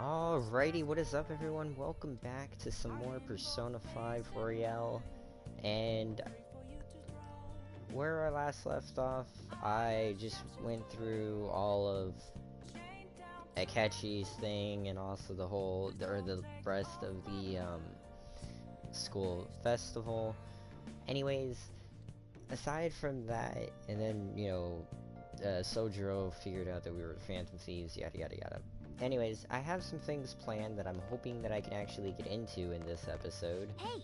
Alrighty, what is up everyone? Welcome back to some more Persona 5 Royale. And where I last left off, I just went through all of Akechi's thing and also the rest of the school festival. Anyways, aside from that, and then, Sojiro figured out that we were Phantom Thieves, yada yada yada. Anyways, I have some things planned that I'm hoping that I can actually get into in this episode. Hey.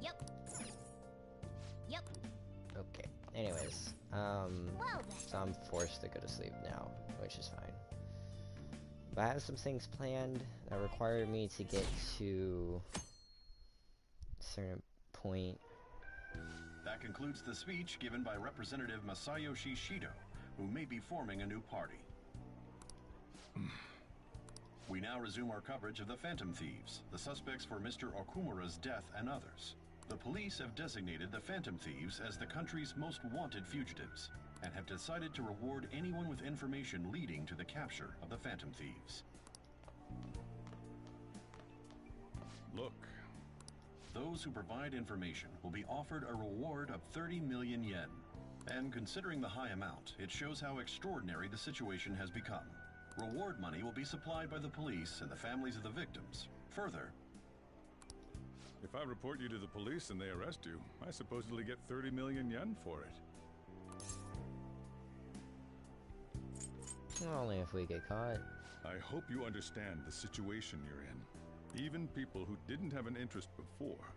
Yep. Okay. Anyways, so I'm forced to go to sleep now, which is fine. But I have some things planned that require me to get to a certain point. That concludes the speech given by Representative Masayoshi Shido, who may be forming a new party. We now resume our coverage of the Phantom Thieves, the suspects for Mr. Okumura's death and others. The police have designated the Phantom Thieves as the country's most wanted fugitives, and have decided to reward anyone with information leading to the capture of the Phantom Thieves. Look. Those who provide information will be offered a reward of 30 million yen. And considering the high amount, it shows how extraordinary the situation has become. Reward money will be supplied by the police and the families of the victims. Further, If I report you to the police and they arrest you, I supposedly get 30 million yen for it. Only if we get caught. I hope you understand the situation you're in. Even people who didn't have an interest before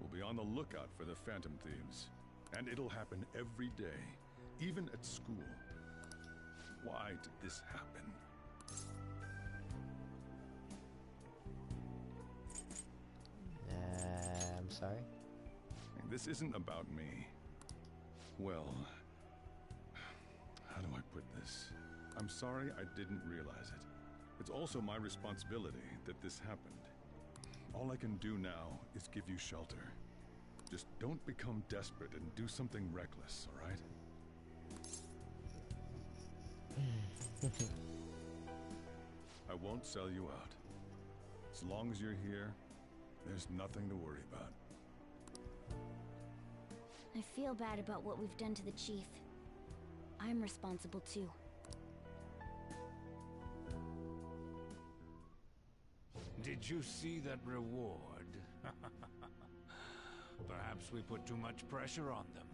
will be on the lookout for the Phantom Thieves. And it'll happen every day, even at school. Why did this happen? I'm sorry? This isn't about me. Well, how do I put this? I'm sorry I didn't realize it. It's also my responsibility that this happened. All I can do now is give you shelter. Just don't become desperate and do something reckless, all right? I won't sell you out. As long as you're here, there's nothing to worry about. I feel bad about what we've done to the chief. I'm responsible too. Did you see that reward? Perhaps we put too much pressure on them.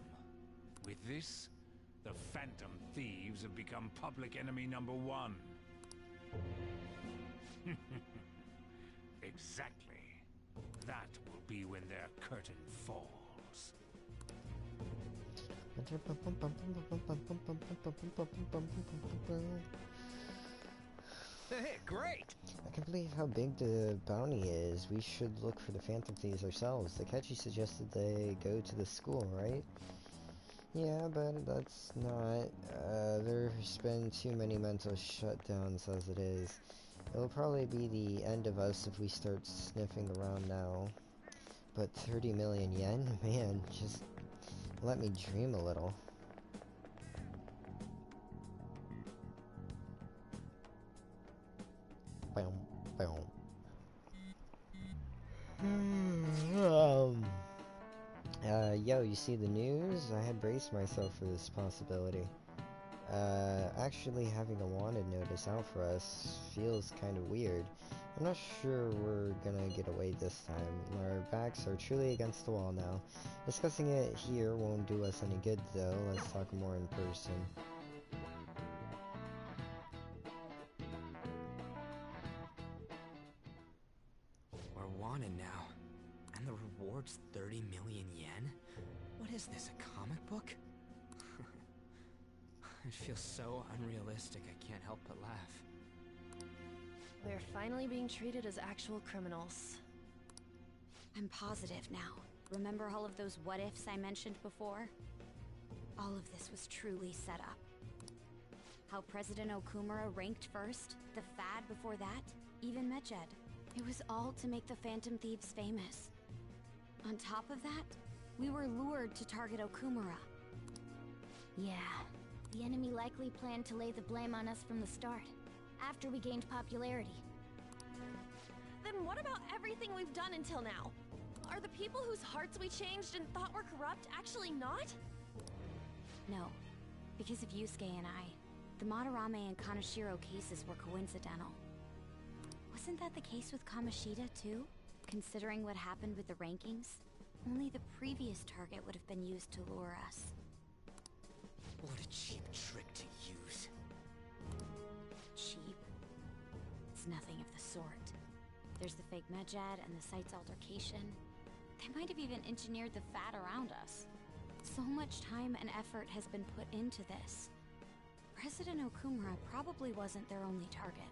With this, the Phantom Thieves have become public enemy #1. Exactly. That will be when their curtain falls. Hey, great! I can't believe how big the bounty is. We should look for the Phantom Thieves ourselves. Akechi suggested they go to the school, right? Yeah, but that's not. There's been too many mental shutdowns as it is. It'll probably be the end of us if we start sniffing around now. But 30 million yen? Man, just let me dream a little. Yo, you see the news? I had braced myself for this possibility. Actually having a wanted notice out for us feels kind of weird. I'm not sure we're gonna get away this time. Our backs are truly against the wall now. Discussing it here won't do us any good though. Let's talk more in person. We're wanted now. And the reward's 30 million yen? What is this, a comic book? It feels so unrealistic I can't help but laugh. We're finally being treated as actual criminals. I'm positive now. Remember all of those what-ifs I mentioned before? All of this was truly set up. How President Okumura ranked first, the Fad before that, even Medjed. It was all to make the Phantom Thieves famous. On top of that, we were lured to target Okumura. Yeah, The enemy likely planned to lay the blame on us from the start, after we gained popularity. Then what about everything we've done until now? Are the people whose hearts we changed and thought were corrupt actually not? No, because of Yusuke and I, the Madarame and Kaneshiro cases were coincidental. Wasn't that the case with Kamoshida, too? Considering what happened with the rankings, only the previous target would have been used to lure us. What a cheap trick to use. Cheap? It's nothing of the sort. There's the fake Medjed and the site's altercation. They might have even engineered the fat around us. So much time and effort has been put into this. President Okumura probably wasn't their only target.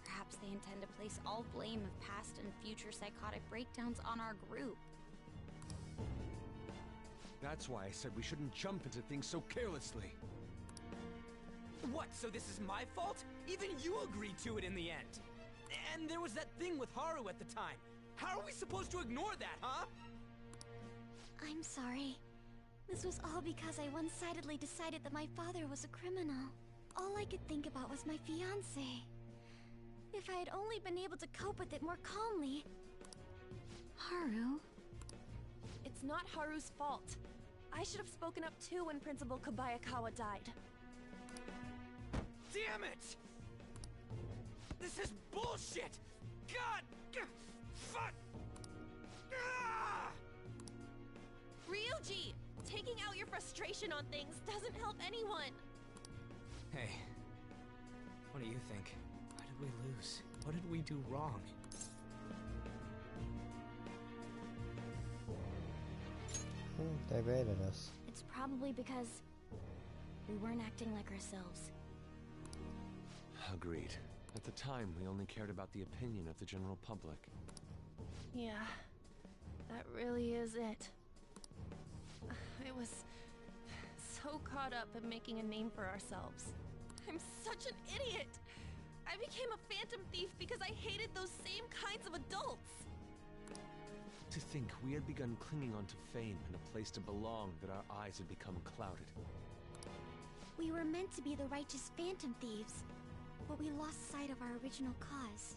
Perhaps they intend to place all blame of past and future psychotic breakdowns on our group. That's why I said we shouldn't jump into things so carelessly. What, so this is my fault? Even you agreed to it in the end. And there was that thing with Haru at the time. How are we supposed to ignore that, huh? I'm sorry. This was all because I one-sidedly decided that my father was a criminal. All I could think about was my fiancé. If I had only been able to cope with it more calmly... Haru? It's not Haru's fault. I should have spoken up too when Principal Kobayakawa died. Damn it! This is bullshit! God! Fuck! Ah! Ryuji! Taking out your frustration on things doesn't help anyone! Hey, what do you think? Why did we lose? What did we do wrong? They rated us. It's probably because we weren't acting like ourselves. Agreed. At the time, we only cared about the opinion of the general public. Yeah, that really is it. I was so caught up in making a name for ourselves. I'm such an idiot! I became a phantom thief because I hated those same kinds of adults! To think we had begun clinging onto fame and a place to belong that our eyes had become clouded. We were meant to be the righteous phantom thieves, but we lost sight of our original cause.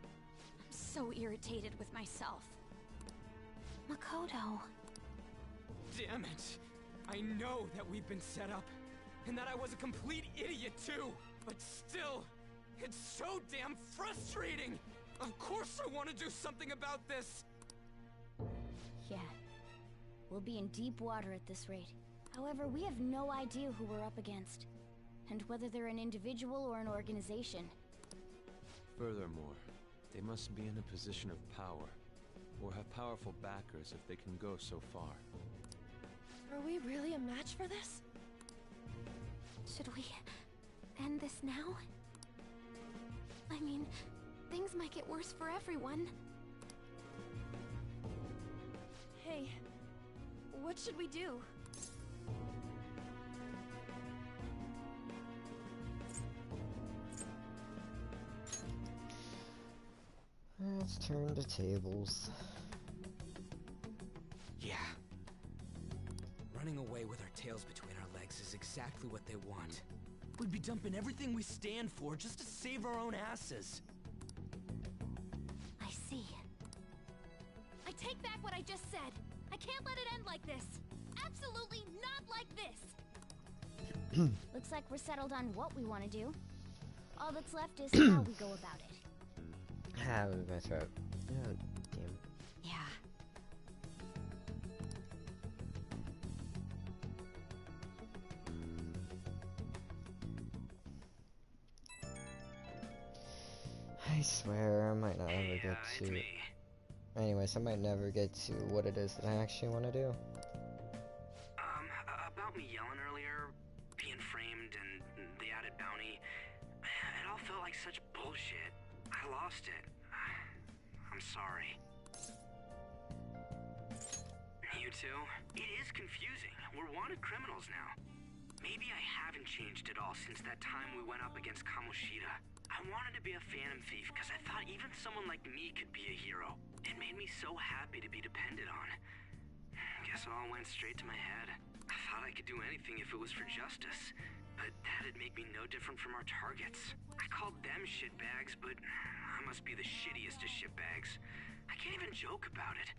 I'm so irritated with myself. Makoto. Damn it! I know that we've been set up, and that I was a complete idiot too! But still, it's so damn frustrating! Of course I want to do something about this! Yeah. We'll be in deep water at this rate. However, we have no idea who we're up against, and whether they're an individual or an organization. Furthermore, they must be in a position of power, or have powerful backers if they can go so far. Are we really a match for this? Should we end this now? I mean, things might get worse for everyone. Hey, what should we do? Let's turn the tables. Yeah. Running away with our tails between our legs is exactly what they want. We'd be dumping everything we stand for just to save our own asses. I see. I take back what I just said. I can't let it end like this. Absolutely not like this. Looks like we're settled on what we want to do. All that's left is how we go about it. Ah, it was my throat. Oh, damn. Yeah. I swear I might not ever get to... Anyways, I might never get to what it is that I actually want to do. About me yelling earlier, being framed, and the added bounty, it all felt like such bullshit. I lost it. I'm sorry. You too? It is confusing. We're wanted criminals now. Maybe I haven't changed at all since that time we went up against Kamoshida. I wanted to be a phantom thief because I thought even someone like me could be a hero. It made me so happy to be depended on. Guess it all went straight to my head. I thought I could do anything if it was for justice. but that'd make me no different from our targets. I called them shitbags, but I must be the shittiest of shitbags. I can't even joke about it.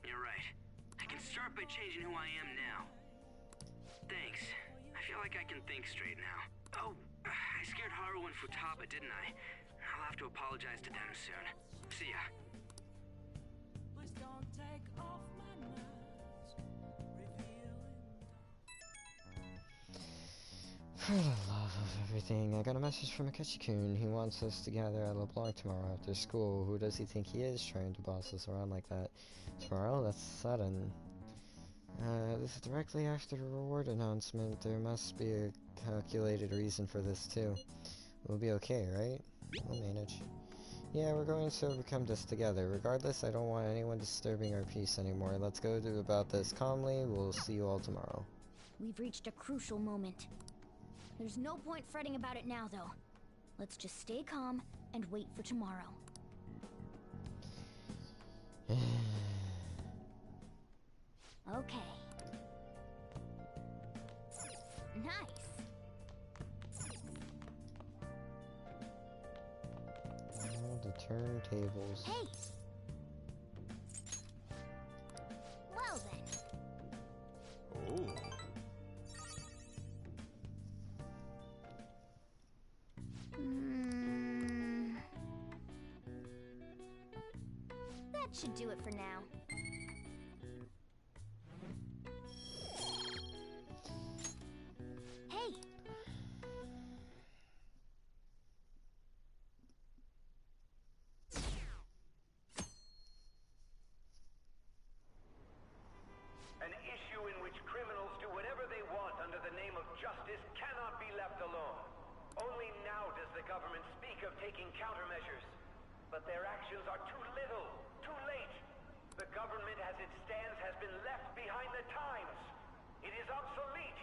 You're right. I can start by changing who I am now. Thanks. I feel like I can think straight now. Oh, I scared Haru and Futaba, didn't I? I'll have to apologize to them soon. See ya. For the love of everything, I got a message from Akechi-kun. He wants us to gather at LeBlanc tomorrow after school. Who does he think he is, trying to boss us around like that? Tomorrow? That's sudden. This is directly after the reward announcement. There must be a calculated reason for this, too. We'll be okay, right? We'll manage. Yeah, we're going to overcome this together. Regardless, I don't want anyone disturbing our peace anymore. Let's go about this calmly. We'll see you all tomorrow. We've reached a crucial moment. There's no point fretting about it now, though. Let's just stay calm and wait for tomorrow. Okay. Nice. Oh, the turntables. Hey! Well then. Oh. That should do it for now. Hey! An issue in which criminals do whatever they want under the name of justice cannot be left alone. Only now does the government speak of taking countermeasures. But their actions are too little, too late. The government as it stands has been left behind the times. It is obsolete.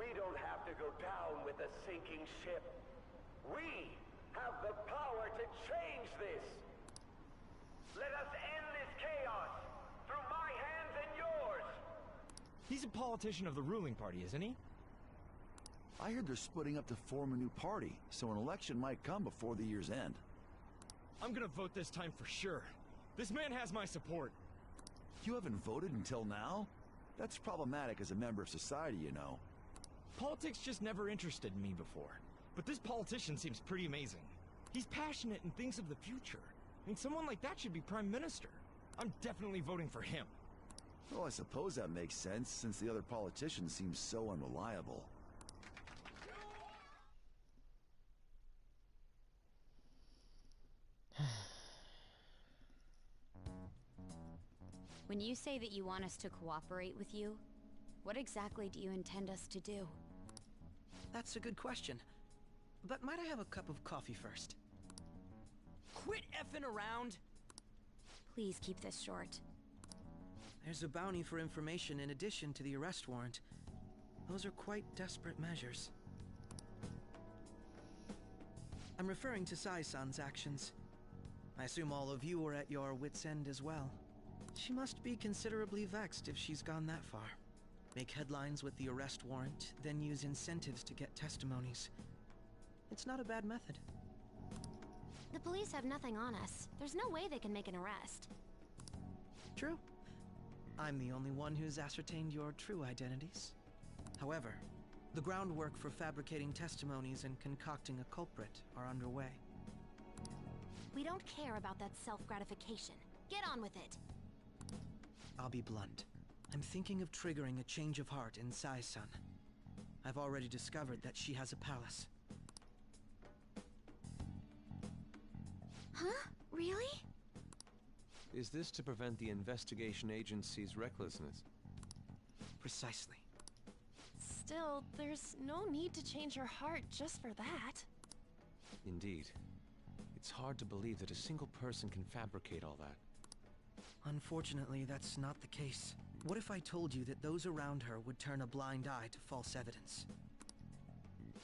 We don't have to go down with a sinking ship. We have the power to change this. Let us end this chaos through my hands and yours. He's a politician of the ruling party, isn't he? I heard they're splitting up to form a new party, so an election might come before the year's end. I'm gonna vote this time for sure. This man has my support. You haven't voted until now? That's problematic as a member of society, you know. Politics just never interested me before. But this politician seems pretty amazing. He's passionate and thinks of the future. I mean, someone like that should be prime minister. I'm definitely voting for him. Well, I suppose that makes sense, since the other politicians seem so unreliable. When you say that you want us to cooperate with you, what exactly do you intend us to do? That's a good question. But might I have a cup of coffee first? Quit effing around! Please keep this short. There's a bounty for information in addition to the arrest warrant. Those are quite desperate measures. I'm referring to Sai-san's actions. I assume all of you are at your wits' end as well. She must be considerably vexed if she's gone that far. Make headlines with the arrest warrant, then use incentives to get testimonies. It's not a bad method. The police have nothing on us. There's no way they can make an arrest. True. I'm the only one who's ascertained your true identities. However, the groundwork for fabricating testimonies and concocting a culprit are underway. We don't care about that self-gratification. Get on with it. I'll be blunt. I'm thinking of triggering a change of heart in Sai-san. I've already discovered that she has a palace. Huh? Really? Is this to prevent the investigation agency's recklessness? Precisely. Still, there's no need to change her heart just for that. Indeed. It's hard to believe that a single person can fabricate all that. Unfortunately, that's not the case. What if I told you that those around her would turn a blind eye to false evidence?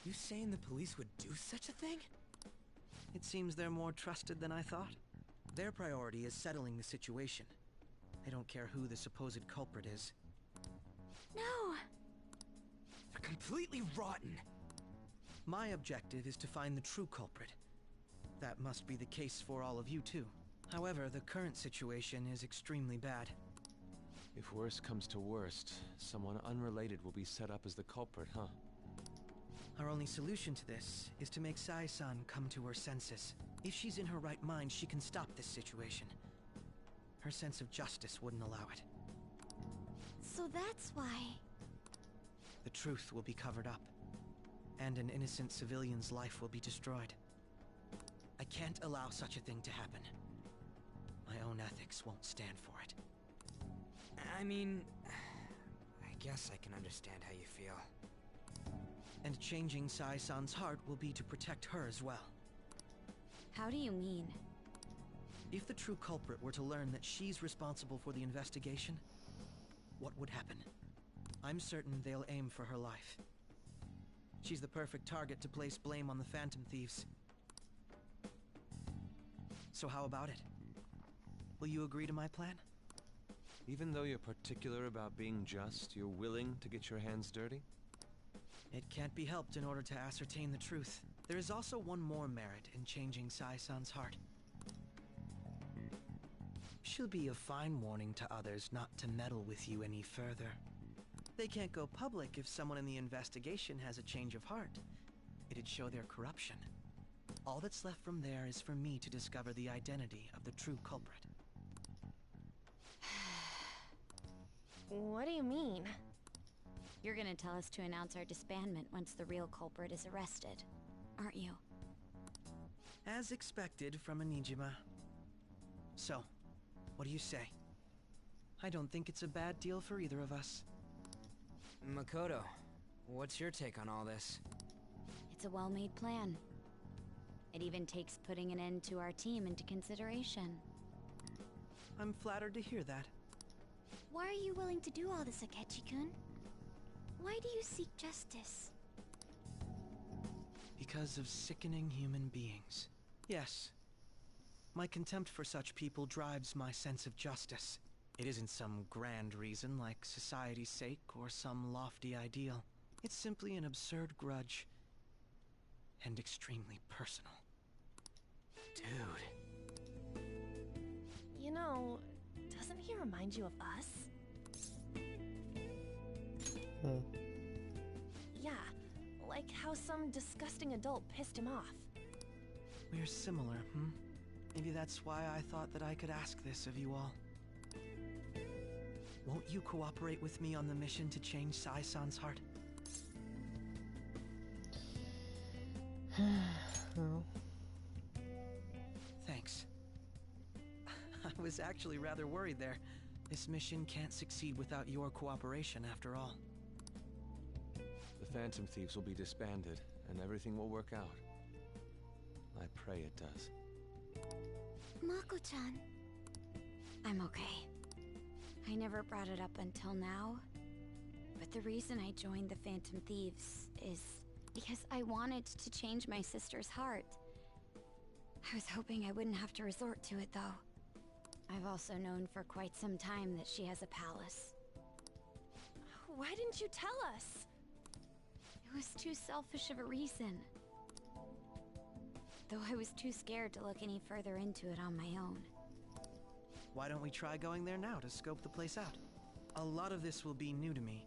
You saying the police would do such a thing? It seems they're more trusted than I thought. Their priority is settling the situation. I don't care who the supposed culprit is. No! They're completely rotten. My objective is to find the true culprit. That must be the case for all of you too. However, the current situation is extremely bad. If worst comes to worst, someone unrelated will be set up as the culprit, huh? Our only solution to this is to make Sai-san come to her senses. If she's in her right mind, she can stop this situation. Her sense of justice wouldn't allow it. So that's why... The truth will be covered up, and an innocent civilian's life will be destroyed. I can't allow such a thing to happen. My own ethics won't stand for it. I mean, I guess I can understand how you feel. And changing Sai-san's heart will be to protect her as well. How do you mean? If the true culprit were to learn that she's responsible for the investigation, what would happen? I'm certain they'll aim for her life. She's the perfect target to place blame on the Phantom Thieves. So how about it? Will you agree to my plan? Even though you're particular about being just, you're willing to get your hands dirty? It can't be helped in order to ascertain the truth. There is also one more merit in changing Sai-san's heart. She'll be a fine warning to others not to meddle with you any further. They can't go public if someone in the investigation has a change of heart. It'd show their corruption. All that's left from there is for me to discover the identity of the true culprit. What do you mean? You're gonna tell us to announce our disbandment once the real culprit is arrested, aren't you? As expected from a Nijima. So, what do you say? I don't think it's a bad deal for either of us. Makoto, what's your take on all this? It's a well-made plan. It even takes putting an end to our team into consideration. I'm flattered to hear that. Why are you willing to do all this, Akechi-kun? Why do you seek justice? Because of sickening human beings. Yes. My contempt for such people drives my sense of justice. It isn't some grand reason like society's sake or some lofty ideal. It's simply an absurd grudge. And extremely personal. Dude. You know, doesn't he remind you of us? Yeah, like how some disgusting adult pissed him off. We're similar, hmm? Maybe that's why I thought that I could ask this of you all. Won't you cooperate with me on the mission to change Sai-san's heart? Well. Thanks. I was actually rather worried there. This mission can't succeed without your cooperation, after all. The Phantom Thieves will be disbanded, and everything will work out. I pray it does. Mako-chan. I'm okay. I never brought it up until now, but the reason I joined the Phantom Thieves is because I wanted to change my sister's heart. I was hoping I wouldn't have to resort to it, though. I've also known for quite some time that she has a palace. Why didn't you tell us? It was too selfish of a reason. Though I was too scared to look any further into it on my own. Why don't we try going there now to scope the place out? A lot of this will be new to me,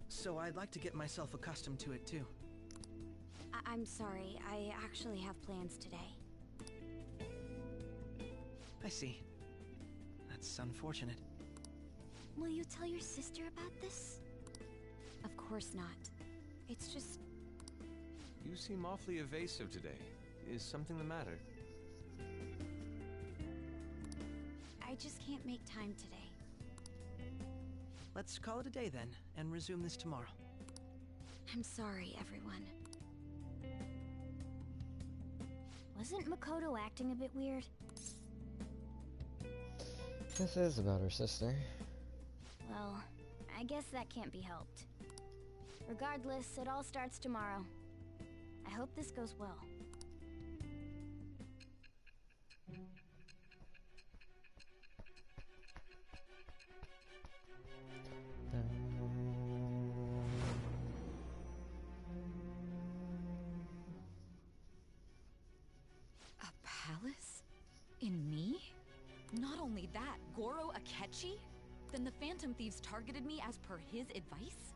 so I'd like to get myself accustomed to it too. I'm sorry, I actually have plans today. I see. That's unfortunate. Will you tell your sister about this? Of course not. It's just... You seem awfully evasive today. Is something the matter? I just can't make time today. Let's call it a day then, and resume this tomorrow. I'm sorry, everyone. Wasn't Makoto acting a bit weird? This is about her sister. Well, I guess that can't be helped. Regardless, it all starts tomorrow. I hope this goes well. me that, Goro Akechi? Then the Phantom Thieves targeted me as per his advice?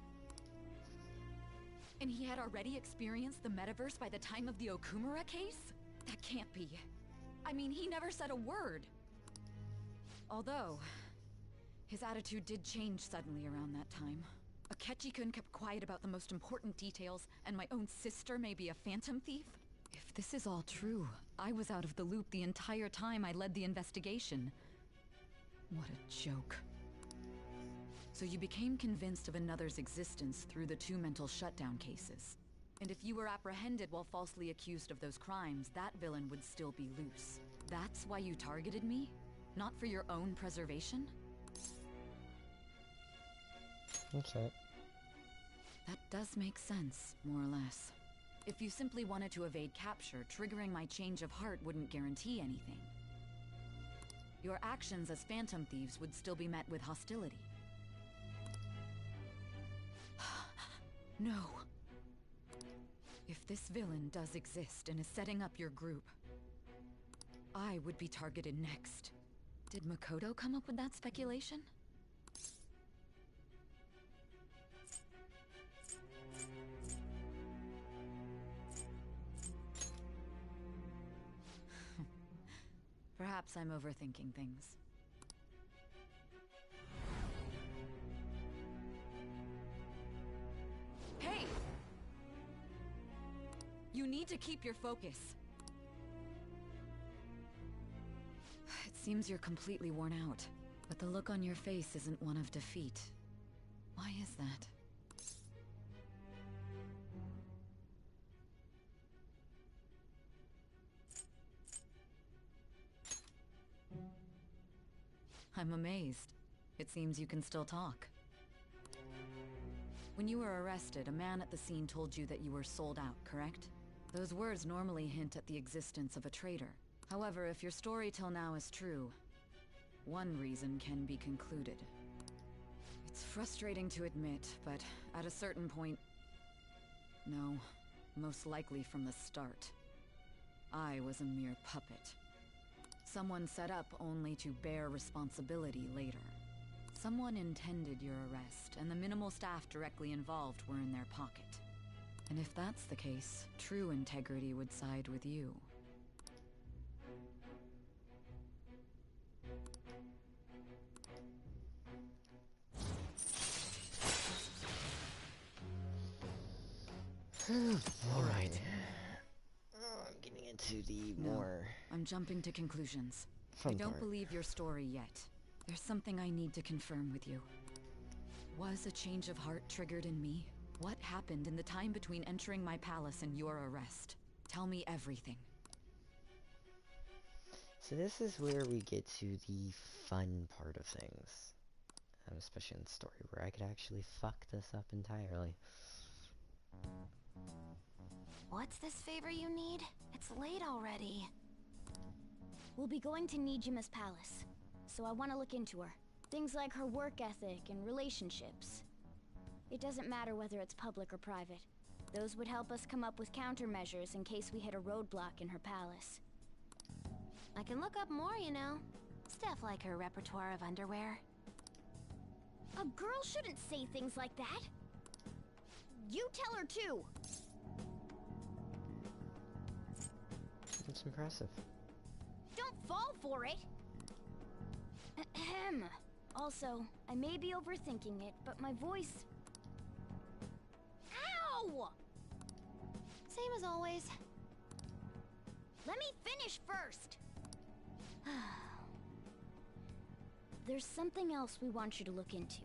And he had already experienced the metaverse by the time of the Okumura case? That can't be. I mean, he never said a word. Although, his attitude did change suddenly around that time. Akechi-kun kept quiet about the most important details, and my own sister may be a phantom thief? If this is all true, I was out of the loop the entire time I led the investigation. What a joke. So you became convinced of another's existence through the 2 mental shutdown cases. And if you were apprehended while falsely accused of those crimes, that villain would still be loose. That's why you targeted me? Not for your own preservation? Okay. That does make sense, more or less. If you simply wanted to evade capture, triggering my change of heart wouldn't guarantee anything. Your actions as phantom thieves would still be met with hostility. No. If this villain does exist and is setting up your group, I would be targeted next. Did Makoto come up with that speculation? Perhaps I'm overthinking things. Hey! You need to keep your focus. It seems you're completely worn out, but the look on your face isn't one of defeat. Why is that? I'm amazed. It seems you can still talk. When you were arrested, a man at the scene told you that you were sold out, correct? Those words normally hint at the existence of a traitor. However, if your story till now is true, one reason can be concluded. It's frustrating to admit, but at a certain point... No, most likely from the start. I was a mere puppet. Someone set up only to bear responsibility later. Someone intended your arrest, and the minimal staff directly involved were in their pocket. And if that's the case, true integrity would side with you. Alright. I'm getting into the more... I'm jumping to conclusions. I don't believe your story yet. There's something I need to confirm with you. Was a change of heart triggered in me? What happened in the time between entering my palace and your arrest? Tell me everything. So this is where we get to the fun part of things. Especially in the story, where I could actually fuck this up entirely. What's this favor you need? It's late already. We'll be going to Nijima's palace, so I want to look into her. Things like her work ethic and relationships. It doesn't matter whether it's public or private. Those would help us come up with countermeasures in case we hit a roadblock in her palace. I can look up more, you know. Stuff like her repertoire of underwear. A girl shouldn't say things like that. You tell her too. It's impressive. Don't fall for it. Ahem. Also, I may be overthinking it, but my voice... Ow! Same as always. Let me finish first. There's something else we want you to look into.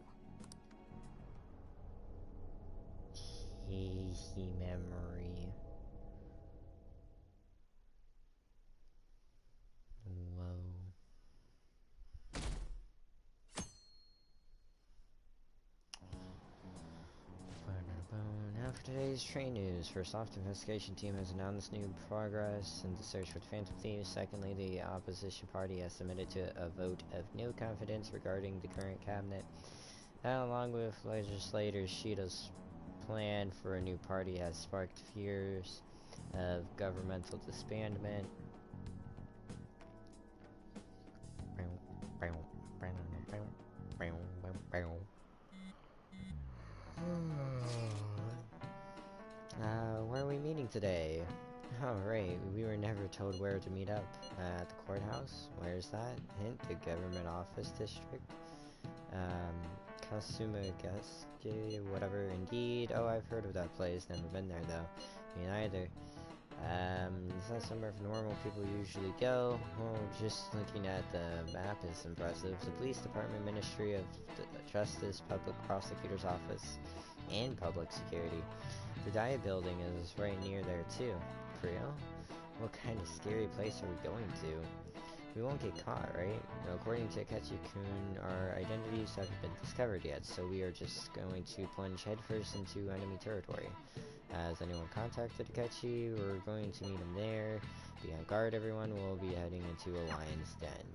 Hazy memory. Whoa. Now for today's train news. First off, the investigation team has announced new progress in the search for the Phantom Thieves. Secondly, the opposition party has submitted to a vote of no confidence regarding the current cabinet. That, along with legislator Shida's plan for a new party, has sparked fears of governmental disbandment. Where are we meeting today? Oh, right, we were never told where to meet up. At the courthouse? Where's that? Hint, the government office district? Kasumagaske, whatever, indeed. Oh, I've heard of that place, never been there, though. Me neither. Is that somewhere normal people usually go? Well, just looking at the map is impressive. The police department, Ministry of Justice, Public Prosecutor's Office, and Public Security. The Diet Building is right near there, too. For real? What kind of scary place are we going to? We won't get caught, right? According to Akechi-kun, our identities haven't been discovered yet, so we are just going to plunge headfirst into enemy territory. Has anyone contacted Akechi? We're going to meet him there. Be on guard, everyone. We'll be heading into a lion's den.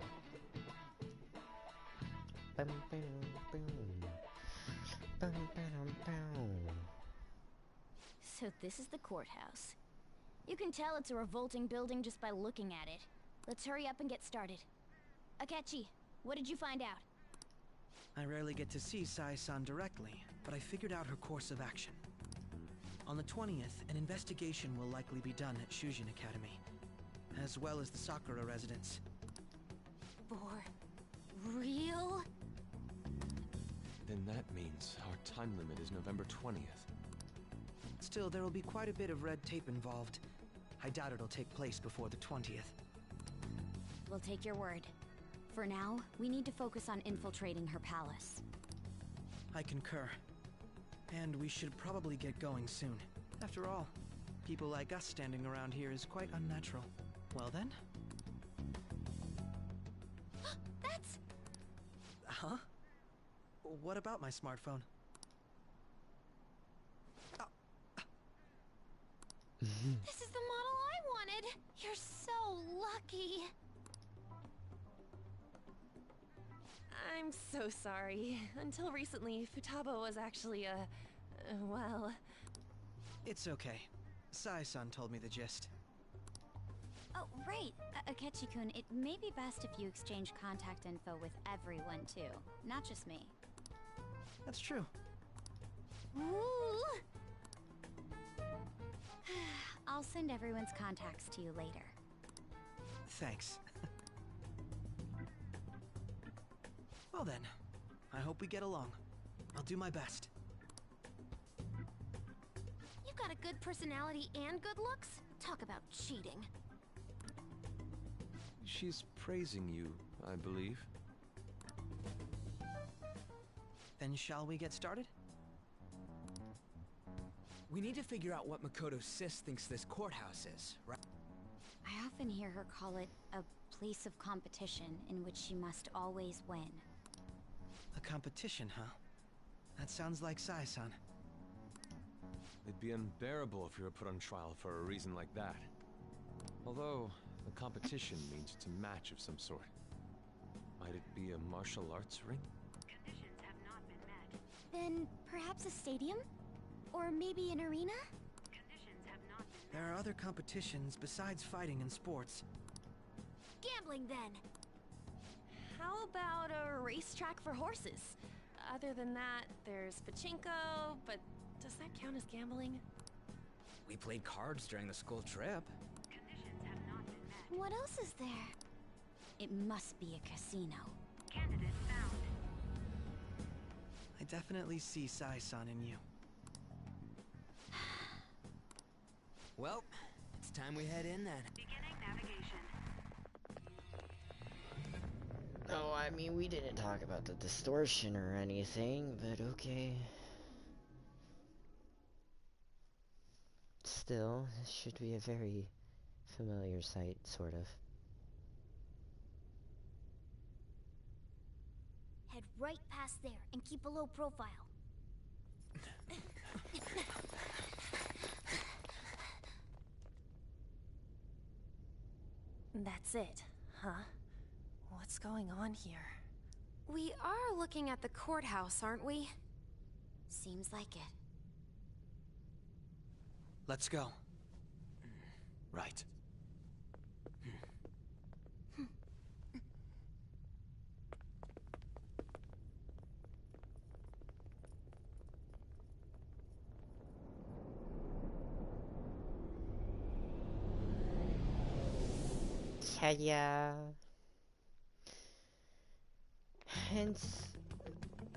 So this is the courthouse. You can tell it's a revolting building just by looking at it. Let's hurry up and get started. Akechi, what did you find out? I rarely get to see Sai-san directly, but I figured out her course of action. On the 20th, an investigation will likely be done at Shujin Academy, as well as the Sakura residence. For real? Then that means our time limit is November 20th. Still, there will be quite a bit of red tape involved. I doubt it'll take place before the 20th. We'll take your word. For now, we need to focus on infiltrating her palace. I concur. And we should probably get going soon. After all, people like us standing around here is quite unnatural. Well then? That's... Huh? What about my smartphone? This is the model I wanted! You're so lucky! I'm so sorry. Until recently, Futaba was actually well... It's okay. Sai-san told me the gist. Oh, right. Akechi-kun, it may be best if you exchange contact info with everyone, too. Not just me. That's true. Ooh! I'll send everyone's contacts to you later. Thanks. Well then, I hope we get along. I'll do my best. You've got a good personality and good looks? Talk about cheating. She's praising you, I believe. Then shall we get started? We need to figure out what Makoto Sis thinks this courthouse is, right? I often hear her call it a place of competition in which she must always win. A competition, huh? That sounds like Sai-san. It'd be unbearable if you were put on trial for a reason like that. Although, a competition means it's a match of some sort. Might it be a martial arts ring? Conditions have not been met. Then perhaps a stadium? Or maybe an arena? Conditions have not been met. There are other competitions besides fighting and sports. Gambling, then! How about a racetrack for horses? Other than that, there's pachinko, but does that count as gambling? We played cards during the school trip. Conditions have not been met. What else is there? It must be a casino. Candidate found. I definitely see Sai-san in you. Well, it's time we head in then. Beginning navigation. No, I mean, we didn't talk about the distortion or anything, but okay. Still, this should be a very familiar sight, sort of. Head right past there and keep a low profile. That's it, huh? What's going on here? We are looking at the courthouse, aren't we? Seems like it. Let's go. Right. yeah. Hence,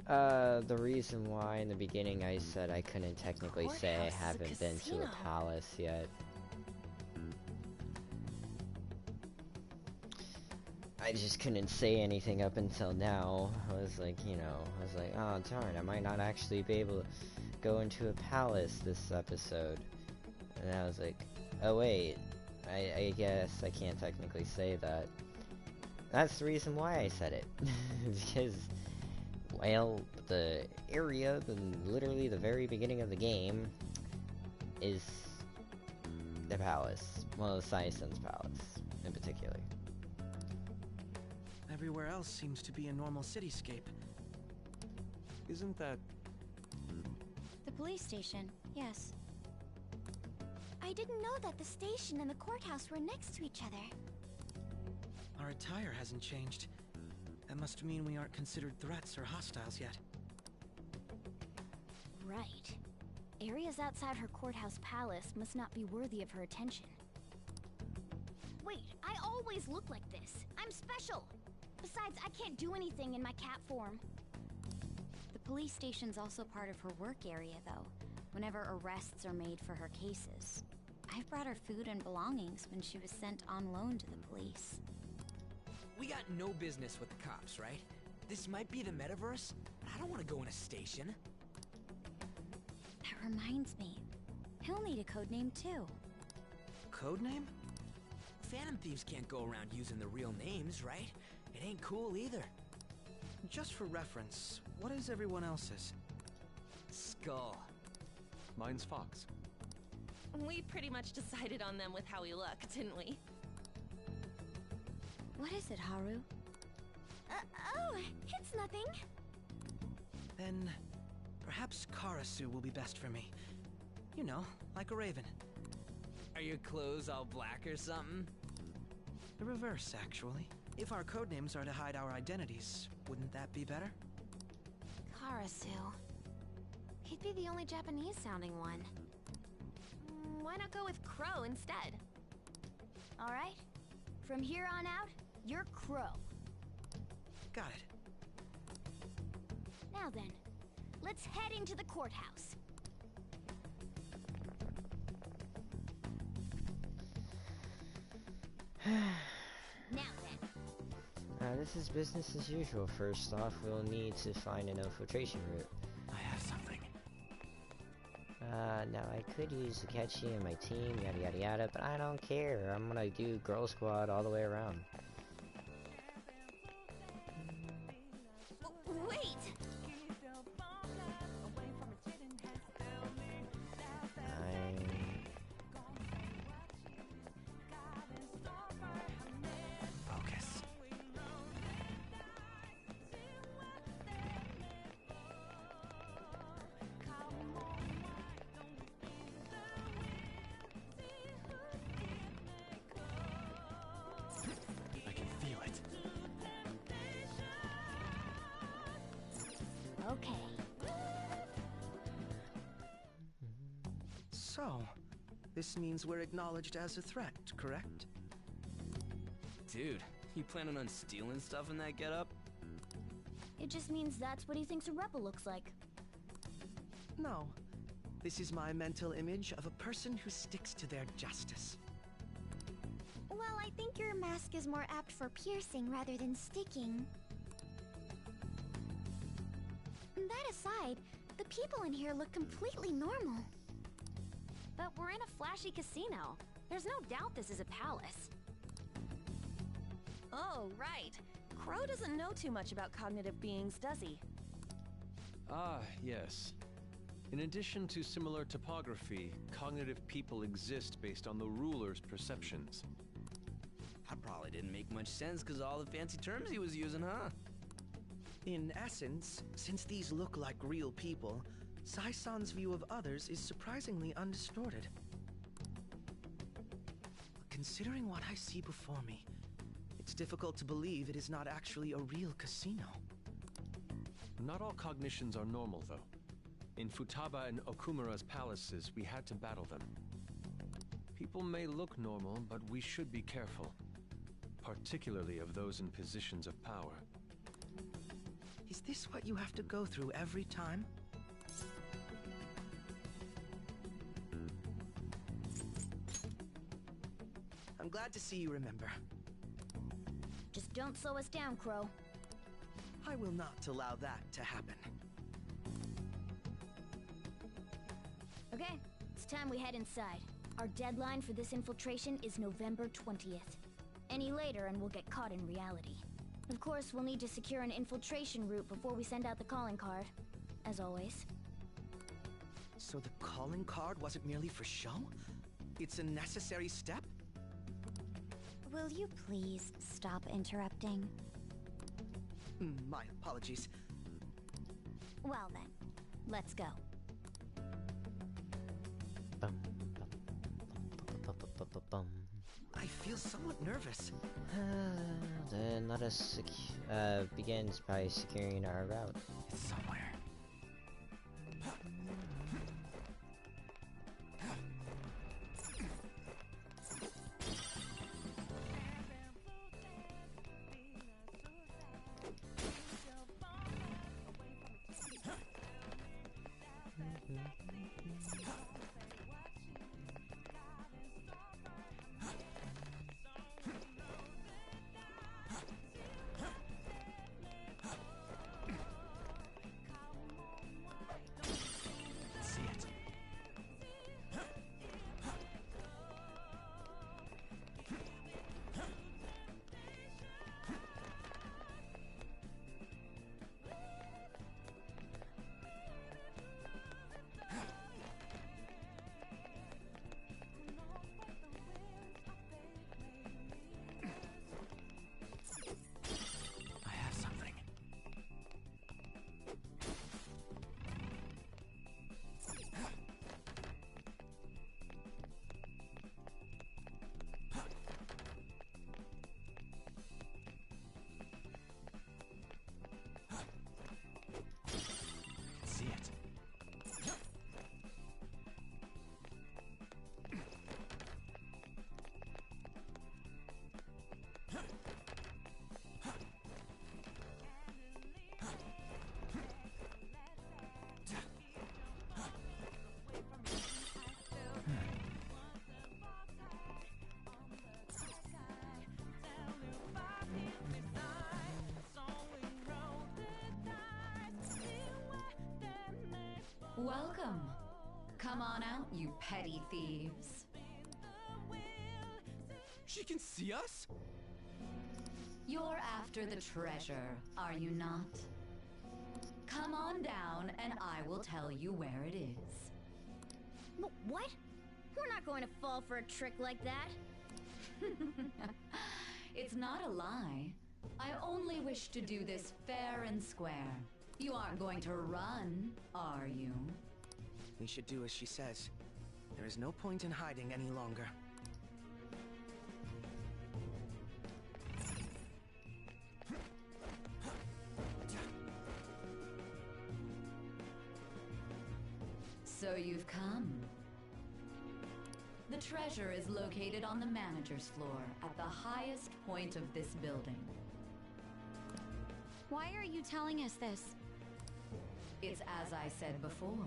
the reason why in the beginning I said I couldn't technically say I haven't been to a palace yet. I just couldn't say anything up until now. I was like, you know, oh darn, I might not actually be able to go into a palace this episode. And I was like, oh wait, I guess I can't technically say that. That's the reason why I said it. Because, well, the area, literally the very beginning of the game, is the palace. Well, the Sai-san's palace, in particular. Everywhere else seems to be a normal cityscape. Isn't that... The police station, yes. I didn't know that the station and the courthouse were next to each other. Our attire hasn't changed. That must mean we aren't considered threats or hostiles yet. Right. Areas outside her courthouse palace must not be worthy of her attention. Wait, I always look like this. I'm special! Besides, I can't do anything in my cat form. The police station's also part of her work area, though, whenever arrests are made for her cases. I've brought her food and belongings when she was sent on loan to the police. We got no business with the cops, right? This might be the metaverse, but I don't want to go in a station. That reminds me. He'll need a codename, too. Codename? Phantom thieves can't go around using their real names, right? It ain't cool either. Just for reference, what is everyone else's? Skull. Mine's Fox. We pretty much decided on them with how we look, didn't we? What is it, Haru? Oh, it's nothing. Then, perhaps Karasu will be best for me. You know, like a raven. Are your clothes all black or something? The reverse, actually. If our codenames are to hide our identities, wouldn't that be better? Karasu. He'd be the only Japanese-sounding one. Why not go with Crow instead? All right. From here on out, you're Crow. Got it. Now then, let's head into the courthouse. Now then. This is business as usual. First off, we'll need to find an infiltration route. I have something. Now I could use Akechi and my team, yada yada yada, but I don't care. I'm gonna do Girl Squad all the way around. Wait! Focus. I can feel it. Okay. So, this means we're acknowledged as a threat, correct? Dude, you planning on stealing stuff in that getup? It just means that's what he thinks a rebel looks like. No. This is my mental image of a person who sticks to their justice. Well, I think your mask is more apt for piercing rather than sticking. That aside, the people in here look completely normal. But we're in a flashy casino. There's no doubt this is a palace. Oh, right. Crow doesn't know too much about cognitive beings, does he? Ah, yes. In addition to similar topography, cognitive people exist based on the ruler's perceptions. That probably didn't make much sense because all the fancy terms he was using, huh? In essence, since these look like real people, Sai-san's view of others is surprisingly undistorted. Considering what I see before me, it's difficult to believe it is not actually a real casino. Not all cognitions are normal, though. In Futaba and Okumura's palaces, we had to battle them. People may look normal, but we should be careful. particularly of those in positions of power. Is this what you have to go through every time? I'm glad to see you remember. Just don't slow us down, Crow. I will not allow that to happen. Okay, it's time we head inside. Our deadline for this infiltration is November 20th. Any later and we'll get caught in reality. Of course, we'll need to secure an infiltration route before we send out the calling card. As always. So the calling card wasn't merely for show? It's a necessary step? Will you please stop interrupting? My apologies. Well then, let's go. I feel somewhat nervous. Then let us begin by securing our route. It's somewhere. Welcome. Come on out, you petty thieves. She can see us? You're after the treasure, are you not? Come on down and I will tell you where it is. What? We're not going to fall for a trick like that. It's not a lie. I only wish to do this fair and square. You aren't going to run, are you? We should do as she says. There is no point in hiding any longer. So you've come. The treasure is located on the manager's floor at the highest point of this building. Why are you telling us this? It's as I said before.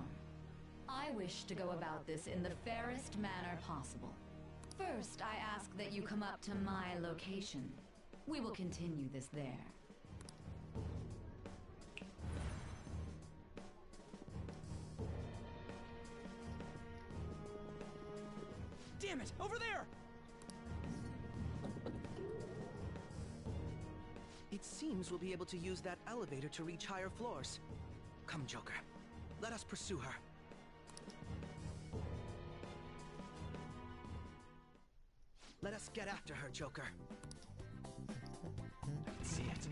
I wish to go about this in the fairest manner possible. First, I ask that you come up to my location. We will continue this there. Damn it! Over there! It seems we'll be able to use that elevator to reach higher floors. Come, Joker. Let us pursue her. Let us get after her, Joker. I can see it.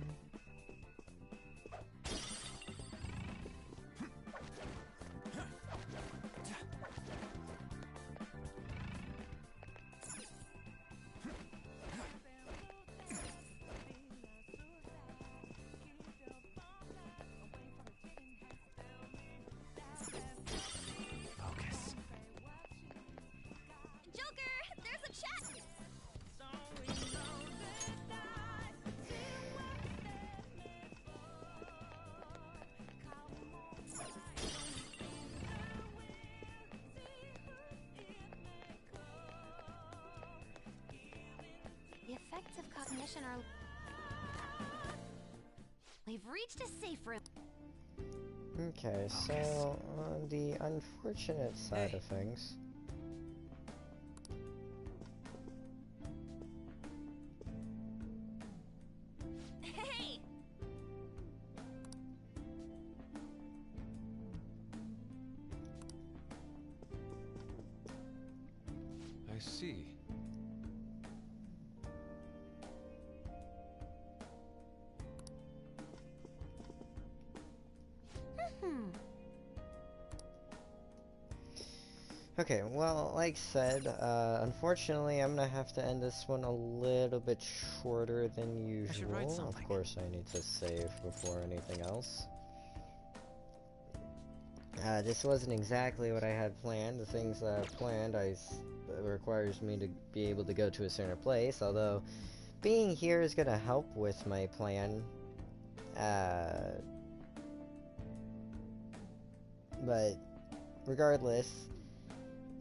Focus. Joker, there's a chat! mission are... We've reached a safe room. Okay, so on the unfortunate side of things... Hey! I see. Okay, well, like said, unfortunately, I'm gonna have to end this one a little bit shorter than usual. I should write something. Of course, I need to save before anything else. This wasn't exactly what I had planned. The things that I planned, requires me to be able to go to a certain place, although being here is gonna help with my plan. But regardless,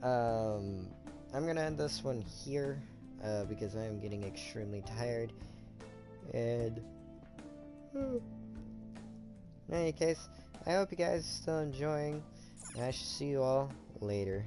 I'm gonna end this one here, because I am getting extremely tired, and in any case, I hope you guys are still enjoying, and I shall see you all later.